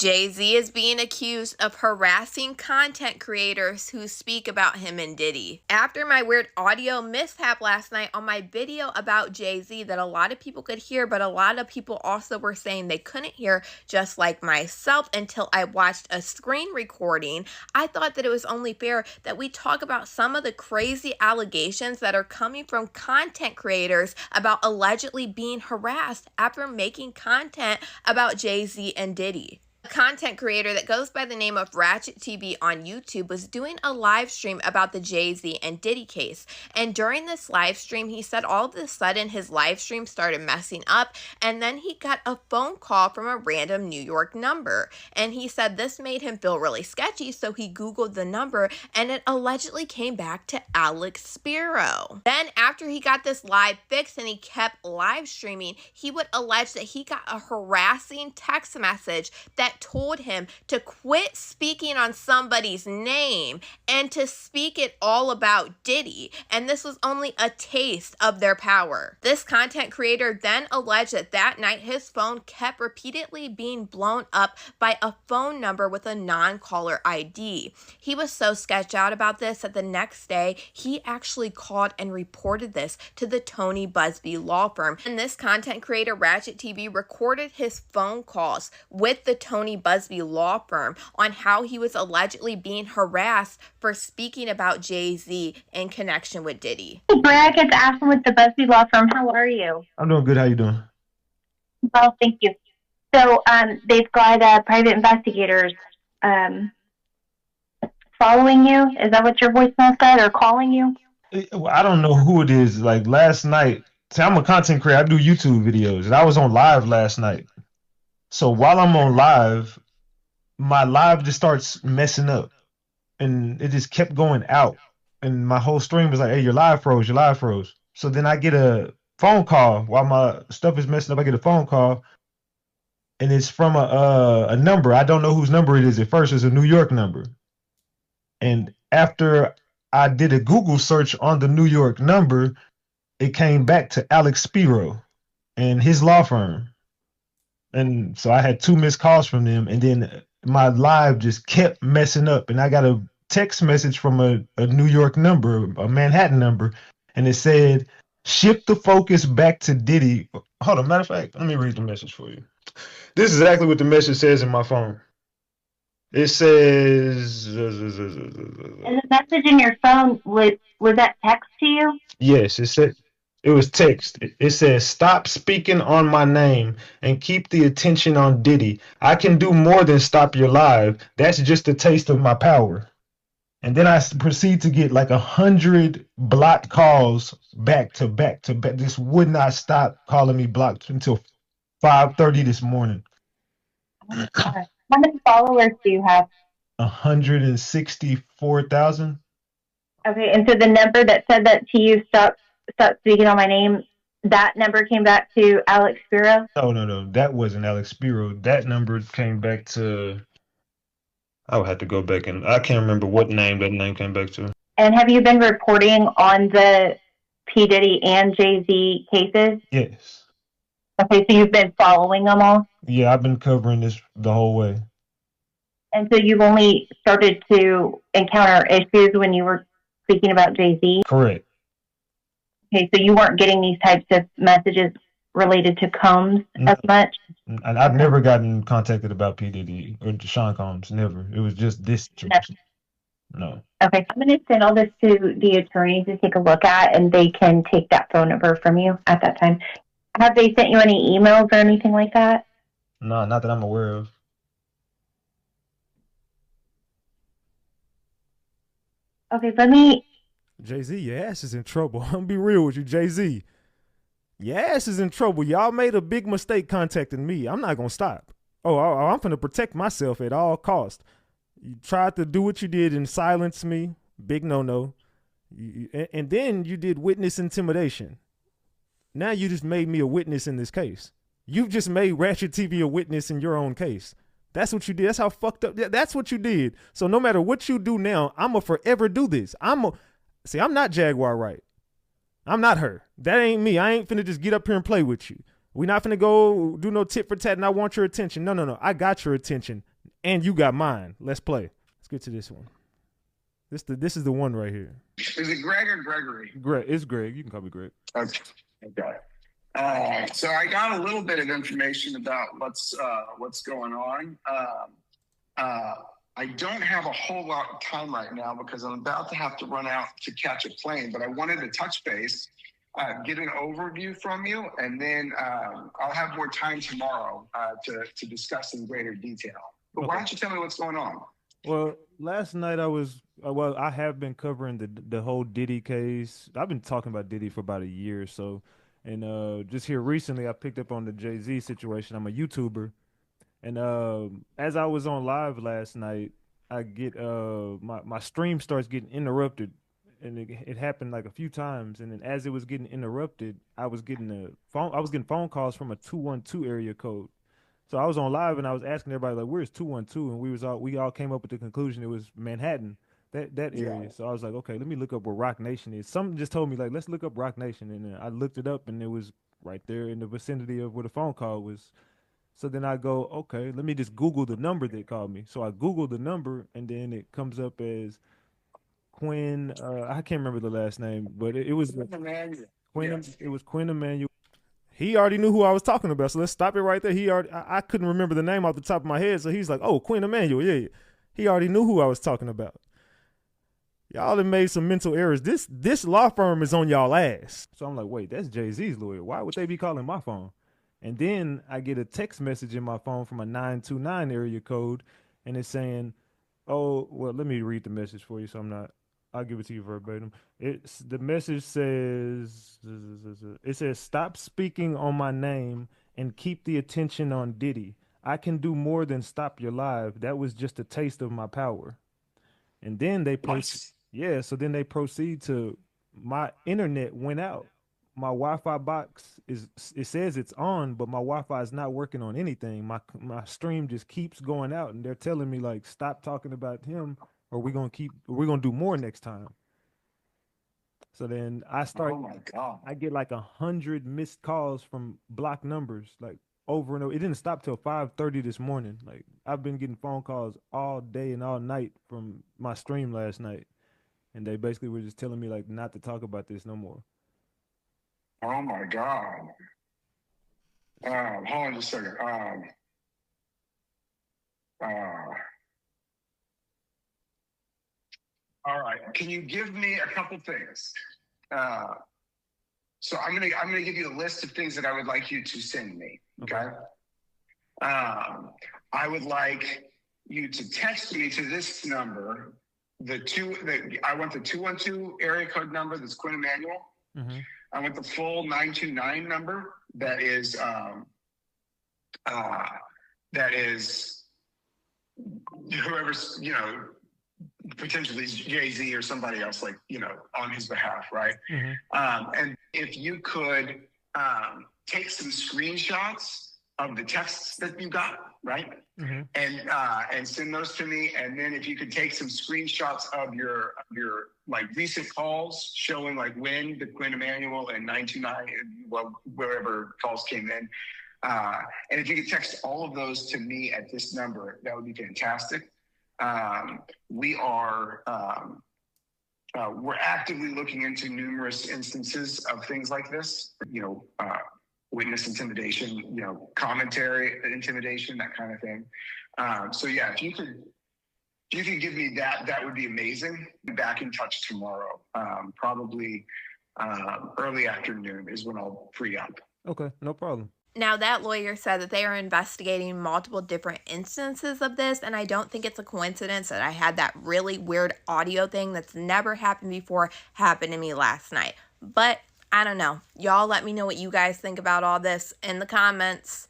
Jay-Z is being accused of harassing content creators who speak about him and Diddy. After my weird audio mishap last night on my video about Jay-Z that a lot of people could hear, but a lot of people also were saying they couldn't hear, just like myself, until I watched a screen recording, I thought that it was only fair that we talk about some of the crazy allegations that are coming from content creators about allegedly being harassed after making content about Jay-Z and Diddy. A content creator that goes by the name of Ratchet TV on YouTube was doing a live stream about the Jay-Z and Diddy case. And during this live stream, he said all of a sudden his live stream started messing up, and then he got a phone call from a random New York number. And he said this made him feel really sketchy, so he Googled the number, and it allegedly came back to Alex Spiro. Then after he got this live fixed and he kept live streaming, he would allege that he got a harassing text message that told him to quit speaking on somebody's name and to speak it all about Diddy, and this was only a taste of their power. This content creator then alleged that that night his phone kept repeatedly being blown up by a phone number with a non-caller ID. He was so sketched out about this that the next day he actually called and reported this to the Tony Busby law firm, and this content creator Ratchet TV recorded his phone calls with the Tony Busby law firm on how he was allegedly being harassed for speaking about Jay-Z in connection with Diddy. Hey, Brad, it's Ashley with the Busby law firm. How are you? I'm doing good. How you doing? Well, thank you. So they've got private investigators following you. Is that what your voicemail said, or calling you? I don't know who it is. Like last night, see, I'm a content creator. I do YouTube videos, and I was on live last night. So while I'm on live, my live just starts messing up, and it just kept going out. And my whole stream was like, "Hey, your live froze. Your live froze." So then I get a phone call while my stuff is messing up. I get a phone call, and it's from a number. I don't know whose number it is at first. It's a New York number. And after I did a Google search on the New York number, it came back to Alex Spiro and his law firm. And so I had 2 missed calls from them, and then my live just kept messing up. And I got a text message from a New York number, a Manhattan number, and it said, "Shift the focus back to Diddy." Hold on, matter of fact, let me read the message for you. This is exactly what the message says in my phone. It says... And the message in your phone, was that text to you? Yes, it was text. It says, "Stop speaking on my name and keep the attention on Diddy. I can do more than stop your live. That's just a taste of my power." And then I proceed to get like 100 blocked calls back to back to back. This would not stop calling me blocked until 5:30 this morning. Oh my God. How many followers do you have? 164,000. Okay, and so the number that said that to you, stop speaking on my name, that number came back to Alex Spiro? No. That wasn't Alex Spiro. That number came back to... I would have to go back, and I can't remember what name that name came back to. And have you been reporting on the P. Diddy and Jay-Z cases? Yes. Okay, so you've been following them all? Yeah, I've been covering this the whole way. And so you've only started to encounter issues when you were speaking about Jay-Z? Correct. Okay, so you weren't getting these types of messages related to Combs as much? And I've never gotten contacted about P. Diddy or Shawn Combs. Never. It was just this situation. No. Okay, I'm going to send all this to the attorney to take a look at, and they can take that phone number from you at that time. Have they sent you any emails or anything like that? No, not that I'm aware of. Okay, let me... Jay-Z, your ass is in trouble. I'm gonna be real with you, Jay-Z. Your ass is in trouble. Y'all made a big mistake contacting me. I'm not gonna stop. I'm gonna protect myself at all costs. You tried to do what you did and silence me. Big no-no. And then you did witness intimidation. Now you just made me a witness in this case. You've just made Ratchet TV a witness in your own case. That's what you did. That's how fucked up. That's what you did. So no matter what you do now, I'm going to forever do this. See, I'm not Jaguar Wright. I'm not her. That ain't me. I ain't finna just get up here and play with you. We not finna go do no tit for tat and I want your attention. No. I got your attention. And you got mine. Let's play. Let's get to this one. This is the one right here. Is it Greg or Gregory? Greg, it's Greg. You can call me Greg. Okay. So I got a little bit of information about what's going on. I don't have a whole lot of time right now because I'm about to have to run out to catch a plane, but I wanted to touch base, get an overview from you, and then I'll have more time tomorrow to discuss in greater detail. But why don't you tell me what's going on? Well, last night I have been covering the whole Diddy case. I've been talking about Diddy for about a year or so. And just here recently, I picked up on the Jay-Z situation. I'm a YouTuber. And as I was on live last night, I get my stream starts getting interrupted. And it happened like a few times. And then as it was getting interrupted, I was getting phone calls from a 212 area code. So I was on live and I was asking everybody like, "Where's 212?" And we all came up with the conclusion it was Manhattan, that area. So I was like, "Okay, let me look up where Rock Nation is." Something just told me like, "Let's look up Rock Nation," and I looked it up and it was right there in the vicinity of where the phone call was. So then I go, "Okay, let me just Google the number that called me." So I Googled the number and then it comes up as Quinn. I can't remember the last name, but it was Emmanuel. Quinn. Yes. It was Quinn Emanuel. He already knew who I was talking about, so let's stop it right there. I couldn't remember the name off the top of my head, so he's like, "Oh, Quinn Emanuel, yeah." He already knew who I was talking about. Y'all have made some mental errors. This law firm is on y'all ass. So I'm like, wait, that's Jay-Z's lawyer. Why would they be calling my phone? And then I get a text message in my phone from a 929 area code, and it's saying, "Oh, well, let me read the message for you, so I'll give it to you verbatim. The message says, it says, "Stop speaking on my name and keep the attention on Diddy. I can do more than stop your live. That was just a taste of my power." And then so then they proceed to, my internet went out. My Wi-Fi box it says it's on, but my Wi-Fi is not working on anything. My stream just keeps going out, and they're telling me like, "Stop talking about him, or we're gonna do more next time." So then Oh my God. I get like 100 missed calls from blocked numbers, like over and over. It didn't stop till 5:30 this morning. Like I've been getting phone calls all day and all night from my stream last night, and they basically were just telling me like not to talk about this no more. Oh my God. Hold on just a second. All right. Can you give me a couple things? So I'm gonna give you a list of things that I would like you to send me. Okay. I would like you to text me to this number. I want the 212 area code number. That's Quinn Emanuel. Mm-hmm. I want the full 929 number. That is whoever's, potentially Jay-Z or somebody else, like, on his behalf, right? Mm-hmm. And if you could take some screenshots of the texts that you got, right? Mm-hmm. And send those to me. And then if you could take some screenshots of your like recent calls showing like when the Quinn Emanuel and 929, well, wherever calls came in. And if you could text all of those to me at this number, that would be fantastic. We're actively looking into numerous instances of things like this, witness intimidation, commentary intimidation, that kind of thing. So yeah, if you could give me that would be amazing. Be back in touch tomorrow. Probably early afternoon is when I'll free up. Okay, no problem. Now, that lawyer said that they are investigating multiple different instances of this, and I don't think it's a coincidence that I had that really weird audio thing that's never happened before happen to me last night. But I don't know. Y'all let me know what you guys think about all this in the comments.